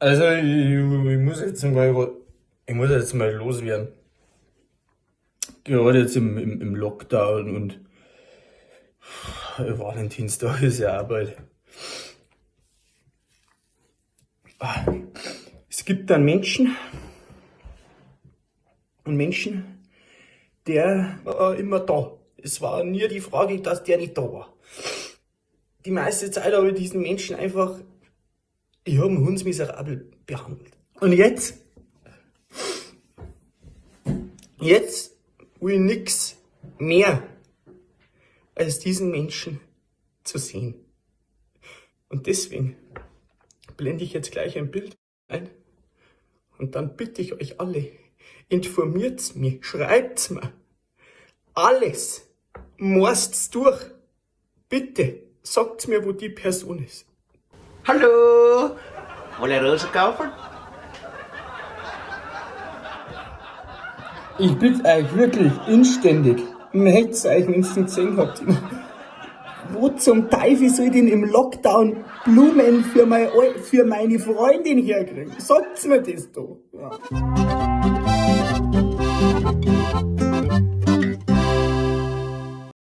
Also ich muss jetzt mal loswerden. Gerade jetzt im Lockdown und Valentinstag ist ja auch bald. Es gibt dann Menschen, der war immer da. Es war nie die Frage, dass der nicht da war. Die meiste Zeit habe ich diesen Menschen einfach, ich habe ihn hundsmiserabel behandelt. Und jetzt will ich nix mehr als diesen Menschen zu sehen. Und deswegen blende ich jetzt gleich ein Bild ein und dann bitte ich euch alle, informiert's mich, schreibt's mir, alles, morst's durch, bitte, sagt's mir, wo die Person ist. Hallo, wollt ihr Rosen kaufen? Ich bitte euch wirklich inständig, meldet euch, wenn ihr gesehen habt. Wo zum Teufel soll ich denn im Lockdown Blumen für meine Freundin herkriegen? Sagt's mir das doch. Ja.